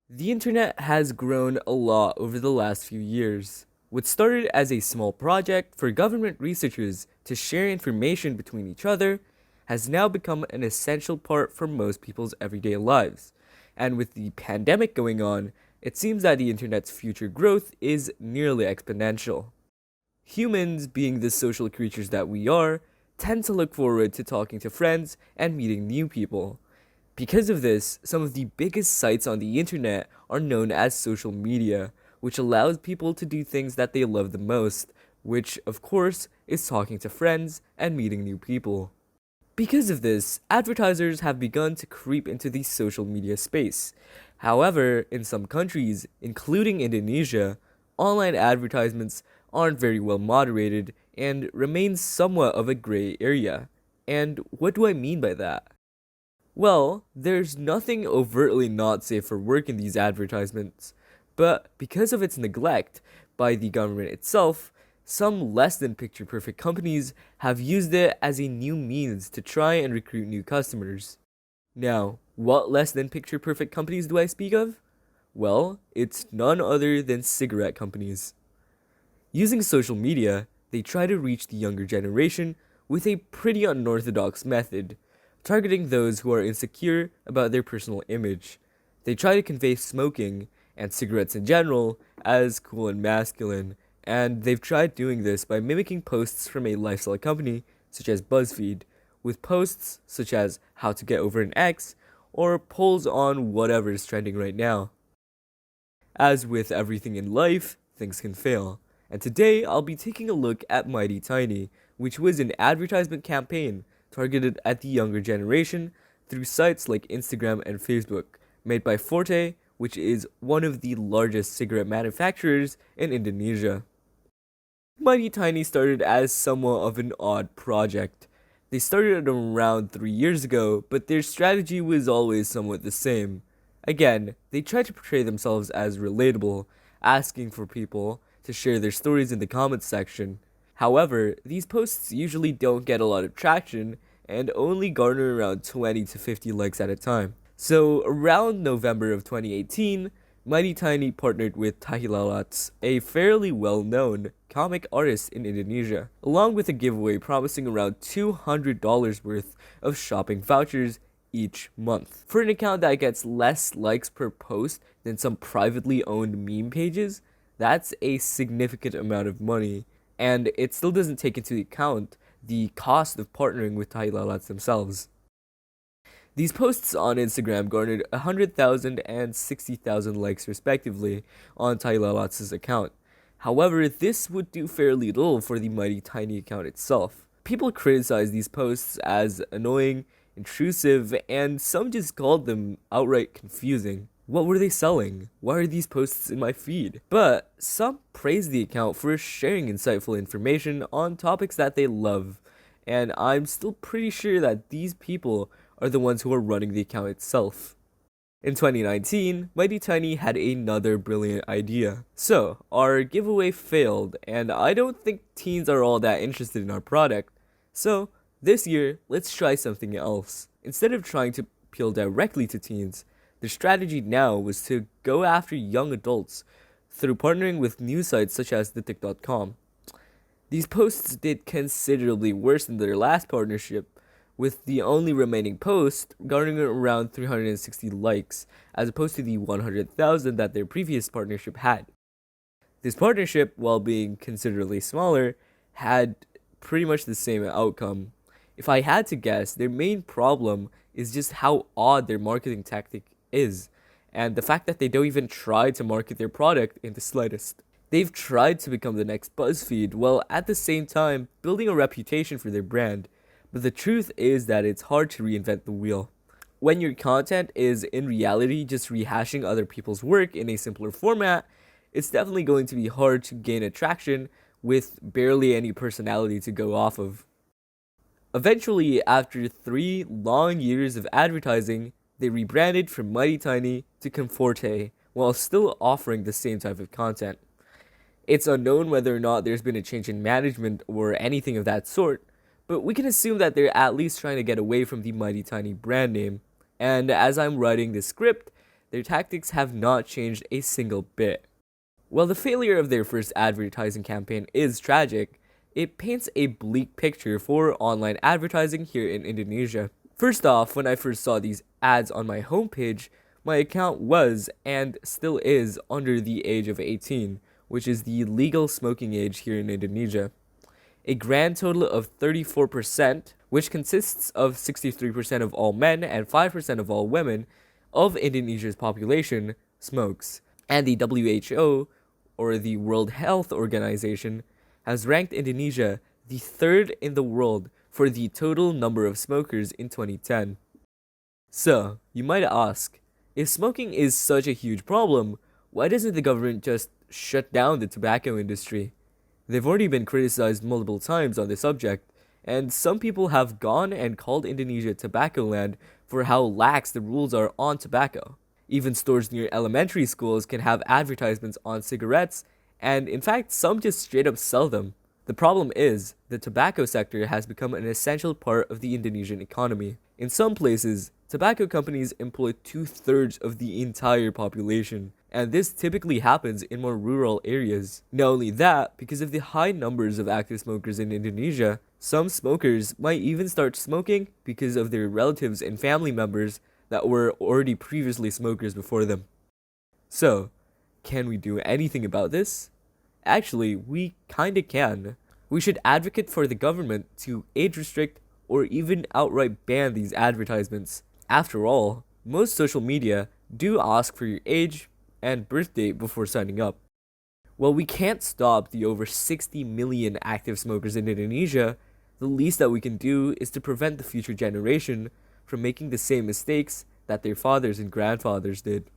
The internet has grown a lot over the last few years. What started as a small project for government researchers to share information between each other has now become an essential part for most people's everyday lives. And with the pandemic going on, it seems that the internet's future growth is nearly exponential. Humans, being the social creatures that we are, tend to look forward to talking to friends and meeting new people. Because of this, some of the biggest sites on the internet are known as social media, which allows people to do things that they love the most, which, of course, is talking to friends and meeting new people. Because of this, advertisers have begun to creep into the social media space. However, in some countries, including Indonesia, online advertisements aren't very well moderated and remain somewhat of a gray area. And what do I mean by that? Well, there's nothing overtly not safe for work in these advertisements, but because of its neglect by the government itself, some less than picture perfect companies have used it as a new means to try and recruit new customers. Now, what less than picture perfect companies do I speak of? Well, it's none other than cigarette companies. Using social media, they try to reach the younger generation with a pretty unorthodox method, targeting those who are insecure about their personal image. They try to convey smoking, and cigarettes in general, as cool and masculine, and they've tried doing this by mimicking posts from a lifestyle company, such as BuzzFeed, with posts such as how to get over an ex, or polls on whatever is trending right now. As with everything in life, things can fail. And today I'll be taking a look at Mighty Tiny, which was an advertisement campaign targeted at the younger generation through sites like Instagram and Facebook, made by Forte, which is one of the largest cigarette manufacturers in Indonesia. Mighty Tiny started as somewhat of an odd project. They started around 3 years ago, but their strategy was always somewhat the same. Again, they tried to portray themselves as relatable, asking for people to share their stories in the comments section. However, these posts usually don't get a lot of traction and only garner around 20 to 50 likes at a time. So, around November of 2018, Mighty Tiny partnered with Tahilalats, a fairly well-known comic artist in Indonesia, along with a giveaway promising around $200 worth of shopping vouchers each month. For an account that gets less likes per post than some privately owned meme pages, that's a significant amount of money, and it still doesn't take into account the cost of partnering with Tahilalats themselves. These posts on Instagram garnered 100,000 and 60,000 likes respectively on Tahilalats' account. However, this would do fairly little for the Mighty Tiny account itself. People criticized these posts as annoying, intrusive, and some just called them outright confusing. What were they selling? Why are these posts in my feed? But some praised the account for sharing insightful information on topics that they love, and I'm still pretty sure that these people are the ones who are running the account itself. In 2019, Mighty Tiny had another brilliant idea. So, our giveaway failed, and I don't think teens are all that interested in our product. So, this year, let's try something else. Instead of trying to appeal directly to teens, the strategy now was to go after young adults through partnering with news sites such as thetik.com. These posts did considerably worse than their last partnership, with the only remaining post garnering around 360 likes, as opposed to the 100,000 that their previous partnership had. This partnership, while being considerably smaller, had pretty much the same outcome. If I had to guess, their main problem is just how odd their marketing tactic is, and the fact that they don't even try to market their product in the slightest. They've tried to become the next BuzzFeed while at the same time building a reputation for their brand, but the truth is that it's hard to reinvent the wheel. When your content is in reality just rehashing other people's work in a simpler format, it's definitely going to be hard to gain attraction with barely any personality to go off of. Eventually, after 3 long years of advertising, they rebranded from Mighty Tiny to Comforte while still offering the same type of content. It's unknown whether or not there's been a change in management or anything of that sort, but we can assume that they're at least trying to get away from the Mighty Tiny brand name. And as I'm writing this script, their tactics have not changed a single bit. While the failure of their first advertising campaign is tragic, it paints a bleak picture for online advertising here in Indonesia. First off, when I first saw these ads on my homepage, my account was and still is under the age of 18, which is the legal smoking age here in Indonesia. A grand total of 34%, which consists of 63% of all men and 5% of all women of Indonesia's population, smokes. And the WHO, or the World Health Organization, has ranked Indonesia the third in the world for the total number of smokers in 2010. So, you might ask, if smoking is such a huge problem, why doesn't the government just shut down the tobacco industry? They've already been criticized multiple times on the subject, and some people have gone and called Indonesia tobacco land for how lax the rules are on tobacco. Even stores near elementary schools can have advertisements on cigarettes, and in fact, some just straight up sell them. The problem is, the tobacco sector has become an essential part of the Indonesian economy. In some places, tobacco companies employ 2/3 of the entire population, and this typically happens in more rural areas. Not only that, because of the high numbers of active smokers in Indonesia, some smokers might even start smoking because of their relatives and family members that were already previously smokers before them. So, can we do anything about this? Actually, we kinda can. We should advocate for the government to age restrict or even outright ban these advertisements. After all, most social media do ask for your age and birth date before signing up. While we can't stop the over 60 million active smokers in Indonesia, the least that we can do is to prevent the future generation from making the same mistakes that their fathers and grandfathers did.